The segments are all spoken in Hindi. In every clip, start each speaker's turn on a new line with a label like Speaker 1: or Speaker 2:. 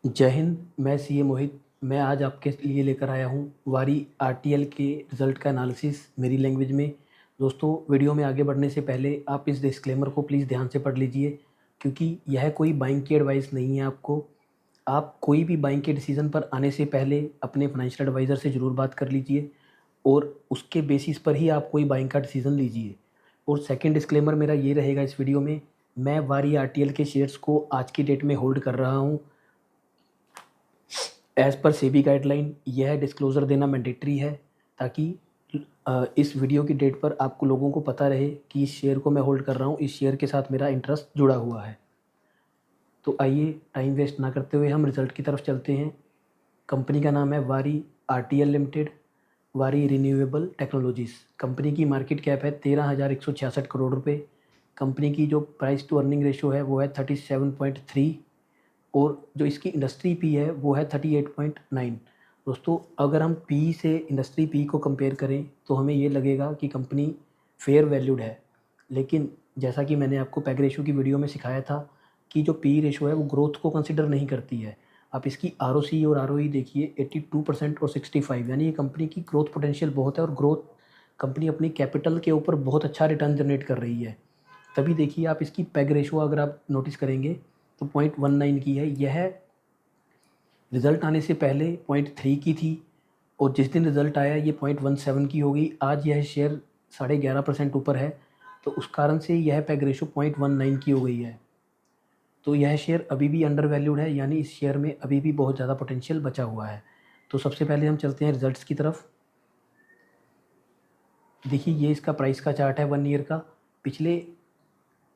Speaker 1: जय हिंद। मैं सीए मोहित। मैं आज आपके लिए लेकर आया हूँ वारी आरटीएल के रिज़ल्ट का एनालिसिस मेरी लैंग्वेज में। दोस्तों, वीडियो में आगे बढ़ने से पहले आप इस डिस्क्लेमर को प्लीज़ ध्यान से पढ़ लीजिए, क्योंकि यह कोई बाइंग की एडवाइस नहीं है आपको। आप कोई भी बाइंग के डिसीज़न पर आने से पहले अपने फाइनेंशियल एडवाइज़र से ज़रूर बात कर लीजिए और उसके बेसिस पर ही आप कोई बाइंग का डिसीज़न लीजिए। और सेकंड डिस्क्लेमर मेरा ये रहेगा इस वीडियो में, मैं वारी आरटीएल के शेयर्स को आज की डेट में होल्ड कर रहा हूँ। एज़ पर सेबी गाइडलाइन यह डिस्क्लोज़र देना मैंडेटरी है, ताकि इस वीडियो की डेट पर आपको लोगों को पता रहे कि इस शेयर को मैं होल्ड कर रहा हूँ, इस शेयर के साथ मेरा इंटरेस्ट जुड़ा हुआ है। तो आइए टाइम वेस्ट ना करते हुए हम रिज़ल्ट की तरफ चलते हैं। कंपनी का नाम है वारी आरटीएल लिमिटेड, वारी रिन्यूएबल टेक्नोलॉजीज़। कंपनी की मार्केट कैप है 13,166 करोड़ रुपए। कंपनी की जो प्राइस टू अर्निंग रेशियो है वो है 37.3 और जो इसकी इंडस्ट्री पी है वो है 38.9। दोस्तों, अगर हम पी से इंडस्ट्री पी को कंपेयर करें तो हमें ये लगेगा कि कंपनी फेयर वैल्यूड है, लेकिन जैसा कि मैंने आपको पैग रेशियो की वीडियो में सिखाया था कि जो पी रेशियो है वो ग्रोथ को कंसिडर नहीं करती है। आप इसकी आरओसी और आरओई देखिए, 82% और 65, यानी ये कंपनी की ग्रोथ पोटेंशियल बहुत है और ग्रोथ कंपनी अपनी कैपिटल के ऊपर बहुत अच्छा रिटर्न जनरेट कर रही है। तभी देखिए आप इसकी पैग रेशियो अगर आप नोटिस करेंगे तो 0.19 की है। यह रिज़ल्ट आने से पहले 0.3 की थी और जिस दिन रिज़ल्ट आया ये 0.17 की हो गई। आज यह शेयर 11.5% ऊपर है, तो उस कारण से यह पैग रेशियो 0.19 की हो गई है। तो यह शेयर अभी भी अंडर वैल्यूड है, यानी इस शेयर में अभी भी बहुत ज़्यादा पोटेंशियल बचा हुआ है। तो सबसे पहले हम चलते हैं रिज़ल्ट्स की तरफ। देखिए, ये इसका प्राइस का चार्ट है 1 ईयर का। पिछले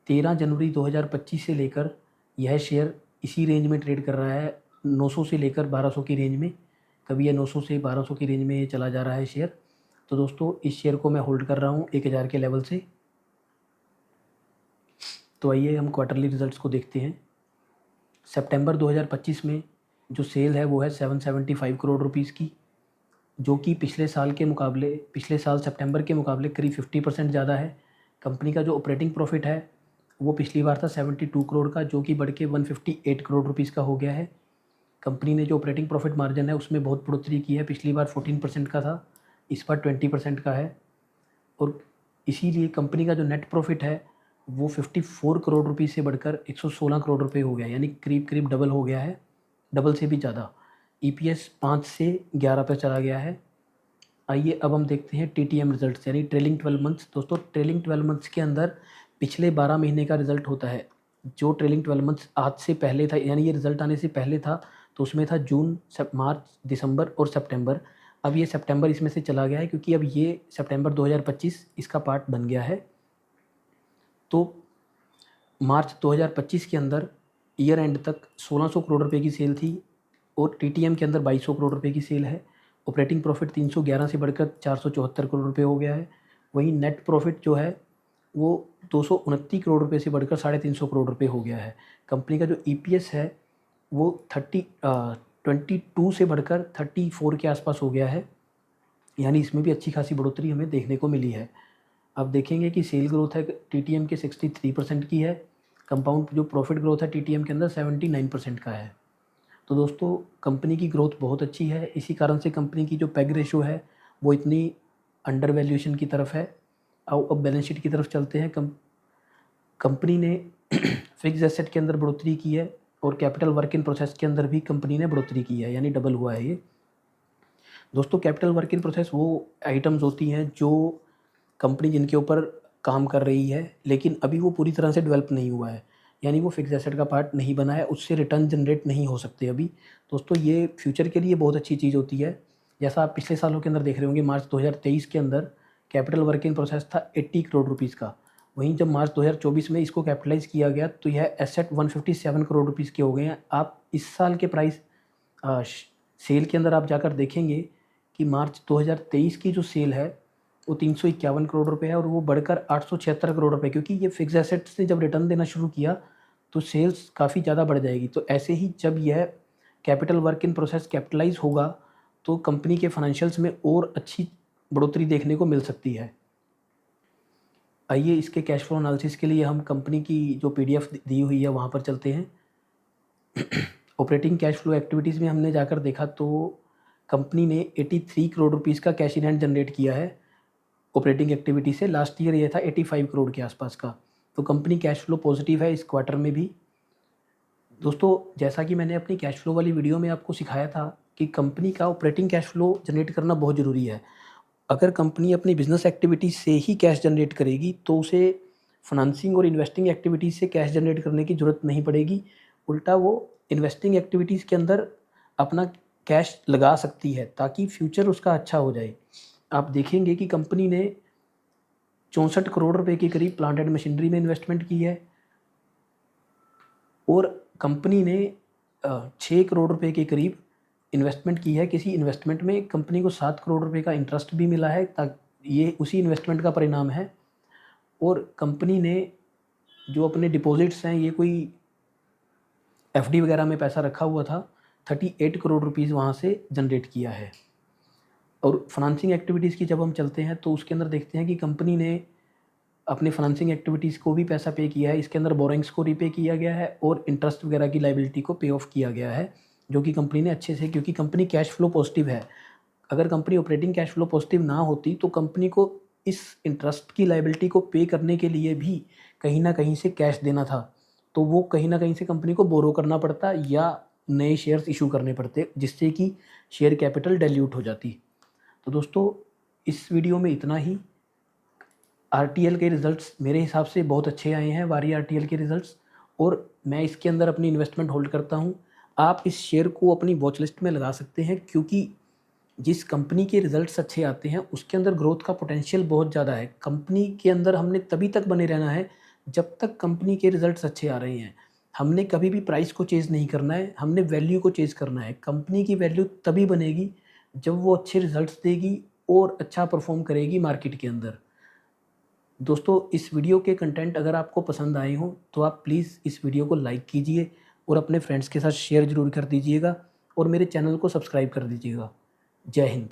Speaker 1: 13 जनवरी 2025 से लेकर यह शेयर इसी रेंज में ट्रेड कर रहा है, 900 से लेकर 1200 की रेंज में। कभी यह 900 से 1200 की रेंज में ये चला जा रहा है शेयर। तो दोस्तों, इस शेयर को मैं होल्ड कर रहा हूँ 1000 के लेवल से। तो आइए हम क्वार्टरली रिजल्ट्स को देखते हैं। सितंबर 2025 में जो सेल है वो है 775 करोड़ रुपीज़ की, जो कि पिछले साल सितंबर के मुकाबले करीब 50% ज़्यादा है। कंपनी का जो ऑपरेटिंग प्रॉफिट है वो पिछली बार था 72 करोड़ का, जो कि बढ़ के 158 करोड़ रुपीज़ का हो गया है। कंपनी ने जो ऑपरेटिंग प्रॉफिट मार्जिन है उसमें बहुत बढ़ोतरी की है। पिछली बार 14% का था, इस बार 20% का है। और इसीलिए कंपनी का जो नेट प्रॉफिट है वो 54 करोड़ रुपीज़ से बढ़कर 116 करोड़ रुपए हो गया, यानी करीब करीब डबल हो गया है, डबल से भी ज़्यादा। ईपीएस 5 से 11 पर चला गया है। आइए अब हम देखते हैं टीटीएम रिजल्ट्स, यानी ट्रेलिंग 12 मंथ्स। दोस्तों, ट्रेलिंग 12 मंथ्स के अंदर पिछले 12 महीने का रिजल्ट होता है। जो ट्रेलिंग 12 मंथ्स आज से पहले था, यानी ये रिजल्ट आने से पहले था, तो उसमें था जून, मार्च, दिसंबर और सितंबर। अब ये सितंबर इसमें से चला गया है, क्योंकि अब ये सितंबर 2025 इसका पार्ट बन गया है। तो मार्च 2025 के अंदर ईयर एंड तक 1600 करोड़ रुपए की सेल थी और टीटीएम के अंदर 2200 करोड़ रुपए की सेल है। ऑपरेटिंग प्रॉफिट 311 से बढ़कर 474 करोड़ रुपए हो गया है। वहीं नेट प्रॉफिट जो है वो 229 करोड़ रुपए से बढ़कर 350 करोड़ रुपए हो गया है। कंपनी का जो ईपीएस है वो 22 से बढ़कर 34 के आसपास हो गया है, यानी इसमें भी अच्छी खासी बढ़ोतरी हमें देखने को मिली है। अब देखेंगे कि सेल ग्रोथ है टीटीएम के 63% की है। कंपाउंड जो प्रॉफिट ग्रोथ है टीटीएम के अंदर 79% का है। तो दोस्तों, कंपनी की ग्रोथ बहुत अच्छी है, इसी कारण से कंपनी की जो पैग रेशियो है वो इतनी अंडर वैल्यूएशन की तरफ है। अब बैलेंस शीट की तरफ चलते हैं। कंपनी ने फिक्स एसेट के अंदर बढ़ोतरी की है और कैपिटल वर्क इन प्रोसेस के अंदर भी कंपनी ने बढ़ोतरी की है, यानी डबल हुआ है ये। दोस्तों, कैपिटल वर्क इन प्रोसेस वो आइटम्स होती हैं जो कंपनी जिनके ऊपर काम कर रही है, लेकिन अभी वो पूरी तरह से डेवलप नहीं हुआ है, यानी वो फिक्स एसेट का पार्ट नहीं बना है, उससे रिटर्न जनरेट नहीं हो सकते अभी। दोस्तों, ये फ्यूचर के लिए बहुत अच्छी चीज़ होती है। जैसा आप पिछले सालों के अंदर देख रहे होंगे, मार्च 2023 के अंदर कैपिटल वर्क इन प्रोसेस था 80 करोड़ रुपीज़ का। वहीं जब मार्च 2024 में इसको कैपिटलाइज़ किया गया तो यह एसेट 157 करोड़ रुपीज़ के हो गए हैं। आप इस साल के प्राइस सेल के अंदर आप जाकर देखेंगे कि मार्च 2023 की जो सेल है वो 351 करोड़ रुपए है और वो बढ़कर 876 करोड़ रुपए, क्योंकि ये फिक्स एसेट्स ने जब रिटर्न देना शुरू किया तो सेल्स काफ़ी ज़्यादा बढ़ जाएगी। तो ऐसे ही जब यह capital work in process capitalize होगा तो कंपनी के फाइनेंशियल्स में और अच्छी बढ़ोतरी देखने को मिल सकती है। आइए इसके कैश फ्लो एनालिसिस के लिए हम कंपनी की जो पीडीएफ दी हुई है वहाँ पर चलते हैं ऑपरेटिंग कैश फ्लो एक्टिविटीज़ में हमने जाकर देखा तो कंपनी ने 83 करोड़ रुपीज़ का कैश इन हैंड जनरेट किया है ऑपरेटिंग एक्टिविटी से। लास्ट ईयर ये था 85 करोड़ के आसपास का। तो कंपनी कैश फ्लो पॉजिटिव है इस क्वार्टर में भी। दोस्तों, जैसा कि मैंने अपनी कैश फ्लो वाली वीडियो में आपको सिखाया था कि कंपनी का ऑपरेटिंग कैश फ्लो जनरेट करना बहुत ज़रूरी है। अगर कंपनी अपनी बिजनेस एक्टिविटी से ही कैश जनरेट करेगी तो उसे फाइनेंसिंग और इन्वेस्टिंग एक्टिविटीज़ से कैश जनरेट करने की ज़रूरत नहीं पड़ेगी। उल्टा वो इन्वेस्टिंग एक्टिविटीज़ के अंदर अपना कैश लगा सकती है ताकि फ्यूचर उसका अच्छा हो जाए। आप देखेंगे कि कंपनी ने 64 करोड़ रुपए के करीब प्लांट एंड मशीनरी में इन्वेस्टमेंट की है और कंपनी ने 6 करोड़ रुपए के करीब इन्वेस्टमेंट की है किसी इन्वेस्टमेंट में। कंपनी को 7 करोड़ रुपए का इंटरेस्ट भी मिला है, ताकि ये उसी इन्वेस्टमेंट का परिणाम है। और कंपनी ने जो अपने डिपॉजिट्स हैं, ये कोई एफडी वगैरह में पैसा रखा हुआ था, 38 करोड़ रुपीज़ वहाँ से जनरेट किया है। और फाइनेंसिंग एक्टिविटीज़ की जब हम चलते हैं तो उसके अंदर देखते हैं कि कंपनी ने अपने फाइनेंसिंग एक्टिविटीज़ को भी पैसा पे किया है। इसके अंदर बोरिंग्स को रीपे किया गया है और इंटरेस्ट वगैरह की लाइबिलिटी को पे ऑफ किया गया है, जो कि कंपनी ने अच्छे से, क्योंकि कंपनी कैश फ्लो पॉजिटिव है। अगर company operating cash flow positive ना होती तो कंपनी को इस इंटरेस्ट की लाइबिलिटी को पे करने के लिए भी कहीं ना कहीं से कैश देना था, तो वो कहीं ना कहीं से कंपनी को बोरो करना पड़ता या नए शेयर्स इशू करने पड़ते, जिससे कि शेयर कैपिटल डाइल्यूट हो जाती। तो दोस्तों, इस वीडियो में इतना ही। आरटीएल के रिज़ल्ट्स मेरे हिसाब से बहुत अच्छे आए हैं, वारी आरटीएल के रिज़ल्ट्स, और मैं इसके अंदर अपनी इन्वेस्टमेंट होल्ड करता हूं। आप इस शेयर को अपनी वॉच लिस्ट में लगा सकते हैं, क्योंकि जिस कंपनी के रिज़ल्ट्स अच्छे आते हैं उसके अंदर ग्रोथ का पोटेंशियल बहुत ज़्यादा है। कंपनी के अंदर हमने तभी तक बने रहना है जब तक कंपनी के रिज़ल्ट्स अच्छे आ रहे हैं। हमने कभी भी प्राइस को चेज़ नहीं करना है, हमने वैल्यू को चेज़ करना है। कंपनी की वैल्यू तभी बनेगी जब वो अच्छे रिज़ल्ट्स देगी और अच्छा परफॉर्म करेगी मार्केट के अंदर। दोस्तों, इस वीडियो के कंटेंट अगर आपको पसंद आए हों तो आप प्लीज़ इस वीडियो को लाइक कीजिए और अपने फ्रेंड्स के साथ शेयर ज़रूर कर दीजिएगा और मेरे चैनल को सब्सक्राइब कर दीजिएगा। जय हिंद।